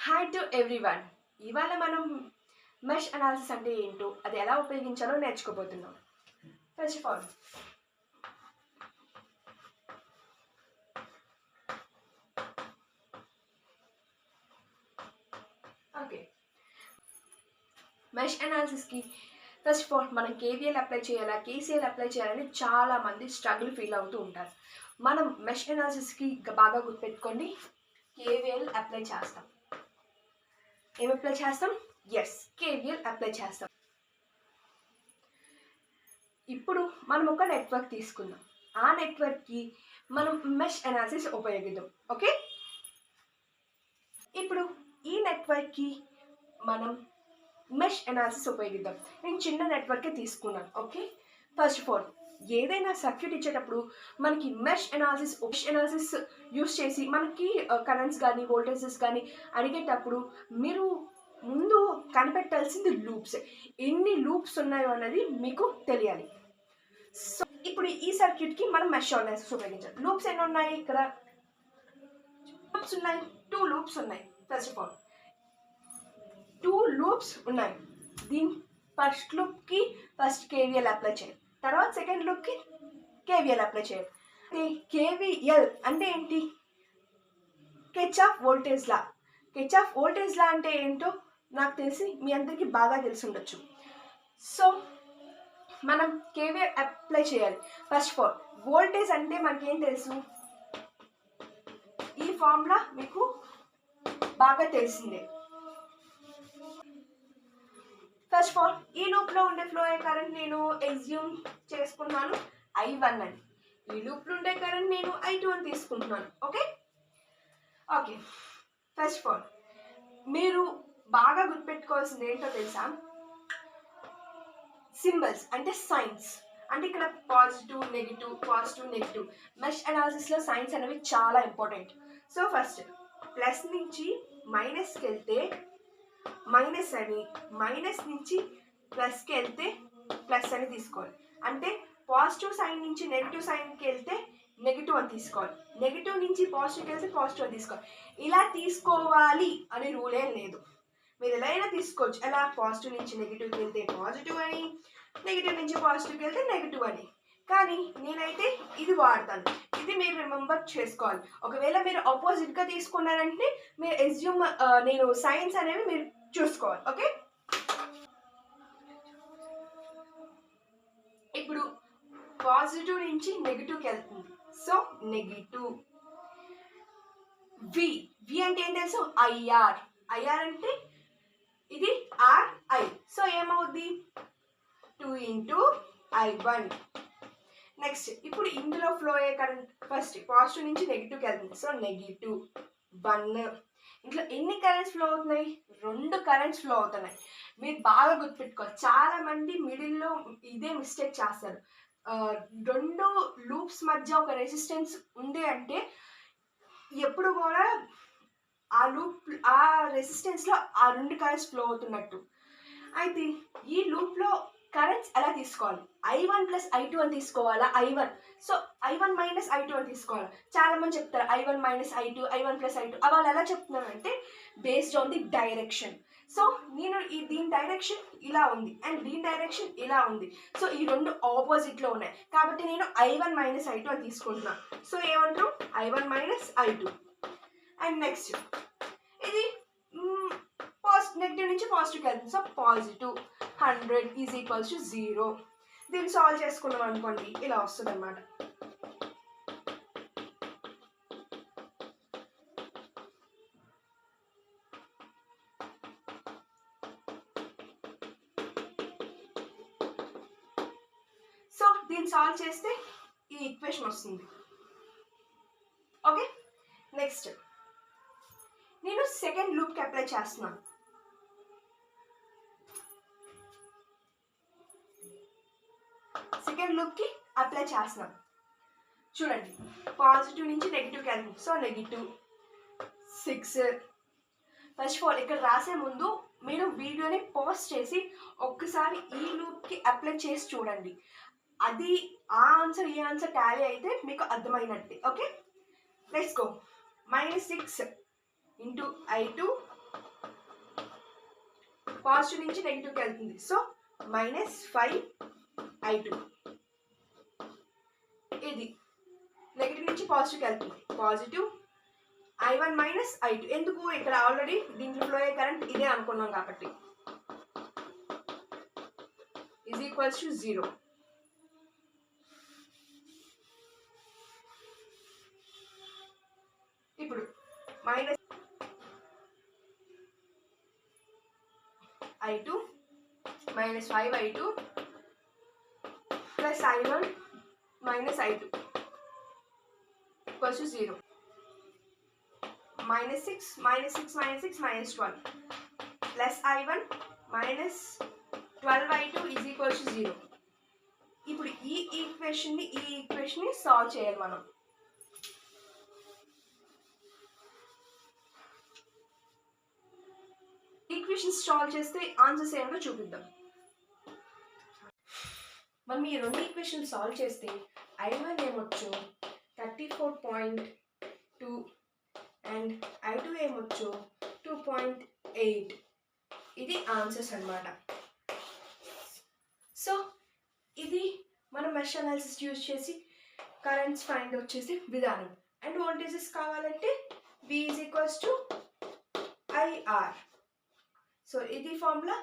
Hi to everyone. ఇవాళ మనం mesh analysis అంటే ఏంటో అది ఎలా ఉపయోగించాలో నేర్చుకోబోతున్నాం. First of all okay, mesh అనాలిసిస్కి ఫస్ట్ ఆఫ్ ఆల్ మనం కేవీఎల్ అప్లై చేయాలా, కేసీఎల్ అప్లై చేయాలని చాలామంది స్ట్రగుల్ ఫీల్ అవుతూ ఉంటారు. మనం మెష్ అనాలిసిస్కి బాగా గుర్తుపెట్టుకోండి, కేవీఎల్ అప్లై చేస్తాం. ఏం అప్లై చేస్తాం? ఎస్, కేవీఎల్ అప్లై చేస్తాం. ఇప్పుడు మనం ఒక నెట్వర్క్ తీసుకుందాం. ఆ నెట్వర్క్కి మనం మెష్ అనాలిసిస్ ఉపయోగిద్దాం. ఓకే, ఇప్పుడు ఈ నెట్వర్క్కి మనం మెష్ అనాలిసిస్ ఉపయోగిద్దాం. నేను చిన్న నెట్వర్కే తీసుకున్నాను. ఓకే, ఫస్ట్ ఆఫ్ ఆల్ ఏదైనా సర్క్యూట్ ఇచ్చేటప్పుడు మనకి మెష్ అనాలిసిస్ యూస్ చేసి మనకి కరెంట్స్ కానీ వోల్టేజెస్ కానీ అడిగేటప్పుడు మీరు ముందు కనిపెట్టాల్సింది లూప్స్. ఎన్ని లూప్స్ ఉన్నాయో అన్నది మీకు తెలియాలి. సో ఇప్పుడు ఈ సర్క్యూట్కి మనం మెష్ అనాలిసిస్ ఉపయోగించాలి. లూప్స్ ఎన్ని ఉన్నాయి? ఇక్కడ లూప్స్ ఉన్నాయి, 2 లూప్స్ ఉన్నాయి. ఫస్ట్ ఆఫ్ ఆల్ 2 లూప్స్ ఉన్నాయి. దీని ఫస్ట్ లూప్కి ఫస్ట్ కేవీఎల్ అప్లై చేయాలి, తర్వాత సెకండ్ లూప్కి కేవీఎల్ అప్లై చేయాలి. కేవీఎల్ అంటే ఏంటి? Kirchhoff voltage law. Kirchhoff voltage law అంటే ఏంటో నాకు తెలిసి మీ అందరికీ బాగా తెలిసి ఉండొచ్చు. సో మనం కేవీఎల్ అప్లై చేయాలి. ఫస్ట్ ఆఫ్ ఆల్ వోల్టేజ్ అంటే మనకేం తెలుసు? ఈ ఫార్ములా మీకు బాగా తెలిసిందే. ఫస్ట్ ఆఫ్ ఆల్ ఈ లూప్లో ఉండే ఫ్లో అయ్యే కరెంట్ నేను ఎగ్జ్యూమ్ చేసుకున్నాను I1 అని. ఈ లూప్లో ఉండే కరెంట్ నేను I2 అని తీసుకుంటున్నాను. Okay okay, first of all మీరు బాగా గుర్తుపెట్టుకోవాల్సింది ఏంటో తెలుసా? సింబల్స్ అంటే సైన్స్. అంటే ఇక్కడ పాజిటివ్ నెగిటివ్. మెష్ అనాలిసిస్లో సైన్స్ అనేవి చాలా ఇంపార్టెంట్. సో ఫస్ట్ ప్లస్ నుంచి మైనస్కి వెళ్తే మైనస్ అని, మైనస్ నుంచి ప్లస్కి వెళ్తే ప్లస్ అని తీసుకోవాలి. అంటే పాజిటివ్ సైన్ నుంచి నెగిటివ్ సైన్కి వెళ్తే నెగిటివ్ అని తీసుకోవాలి, నెగిటివ్ నుంచి పాజిటివ్కి వెళ్తే పాజిటివ్ అని తీసుకోవాలి. ఇలా తీసుకోవాలి అనే రూల్ ఏం లేదు. మీరు ఎలా అయినా తీసుకోవచ్చు. ఎలా? పాజిటివ్ నుంచి నెగిటివ్కి వెళ్తే పాజిటివ్ అని, నెగిటివ్ నుంచి పాజిటివ్కి వెళ్తే నెగిటివ్ అని. కానీ నేనైతే ఇది వాడతాను. ఇది మీరు రిమెంబర్ చేసుకోవాలి. ఒకవేళ మీరు ఆపోజిట్గా తీసుకున్నారంటే మీరు ఎస్యూమ్ నేను సైన్స్ అనేవి మీరు చూసుకోవాలి. ఓకే, ఇప్పుడు పాజిటివ్ నుంచి నెగిటివ్కి వెళ్తుంది. So negative. వి అంటే ఏం తెలుసు? ఐఆర్ అంటే ఇది RI. సో ఏమవుద్ది? 2 × I1. నెక్స్ట్ ఇప్పుడు ఇందులో ఫ్లో అయ్యే కరెంట్ ఫస్ట్ పాజిటివ్ నుంచి నెగిటివ్కి వెళ్తుంది. సో -1. ఇంట్లో ఎన్ని కరెంట్స్ ఫ్లో అవుతున్నాయి? 2 కరెంట్స్ ఫ్లో అవుతున్నాయి. మీరు బాగా గుర్తుపెట్టుకోవాలి. చాలామంది మిడిల్లో ఇదే మిస్టేక్ చేస్తారు. 2 లూప్స్ మధ్య ఒక రెసిస్టెన్స్ ఉంది అంటే ఎప్పుడు కూడా ఆ రెసిస్టెన్స్లో ఆ 2 కరెంట్స్ ఫ్లో అవుతున్నట్టు. అయితే ఈ లూప్లో కరెంట్స్ ఎలా తీసుకోవాలి? I1 + I2 అని తీసుకోవాలా? సో I1 - I2 అని తీసుకోవాలి. చాలామంది చెప్తారు I1 - I2, I1 + I2. వాళ్ళు ఎలా చెప్తున్నారంటే based on the direction. So నేను దీని డైరెక్షన్ ఇలా ఉంది అండ్ దీని డైరెక్షన్ ఇలా ఉంది. సో ఈ 2 ఆపోజిట్లో ఉన్నాయి కాబట్టి నేను I1 - I2 అని తీసుకుంటున్నాను. సో ఏమంటారు? I1 - I2. అండ్ నెక్స్ట్ ఇది నెగిటివ్ నుంచి పాజిటివ్కి వెళ్తుంది. సో +100 = 0. దీన్ని సాల్వ్ చేసుకున్నాం అనుకోండి, ఇలా వస్తుంది అన్నమాట. సో దీన్ని సాల్వ్ చేస్తే ఈ ఈక్వేషన్ వస్తుంది. ఓకే, నెక్స్ట్ నేను సెకండ్ లూప్కి అప్లై చేస్తున్నాను. సెకండ్ లూప్కి అప్లై చేస్తున్నాం. చూడండి, పాజిటివ్ నుంచి నెగిటివ్కి వెళ్తుంది. సో -6. ఫస్ట్ ఆఫ్ ఆల్ ఇక్కడ రాసే ముందు మీరు వీడియోని పాజ్ చేసి ఒక్కసారి ఈ లూప్కి అప్లై చేసి చూడండి. అది ఆ ఆన్సర్ ఈ ఆన్సర్ టాలీ అయితే మీకు అర్థమైనట్టే. Okay, let's go. -6 × I2 positive నుంచి నెగిటివ్కి వెళ్తుంది. So -5i2. ఇది నెగిటివ్ నుంచి పాజిటివ్కి వెళ్తుంది. Positive i1 - i2. ఎందుకు? ఇక్కడ ఆల్రెడీ దీంట్లో ఫ్లో అయ్యే కరెంట్ ఇదే అనుకున్నాం కాబట్టి = 0. ఇప్పుడు -i2 -5i2 + i1 - i2 = 0. -6 -6 -6 -12 + i1 -12i2 = 0. ఇప్పుడు ఈ ఈక్వేషన్ని సాల్వ్ చేయాలి మనం. ఈక్వేషన్స్ సాల్వ్ చేస్తే ఆన్సర్స్ ఏమిటో చూపిద్దాం. మనం ఈ రెండు ఈక్వేషన్ సాల్వ్ చేస్తే i1 ఏమొచ్చు 34.2 అండ్ i2 ఏమొచ్చు 2.8. ఇది ఆన్సర్స్ అన్నమాట. సో ఇది మనం మెష్ అనాలిసిస్ యూజ్ చేసి కరెంట్స్ ఫైండ్ అవుట్ చేసే విధానం. అండ్ వోల్టేజెస్ కావాలంటే V = IR. సో ఇది ఫార్ములా.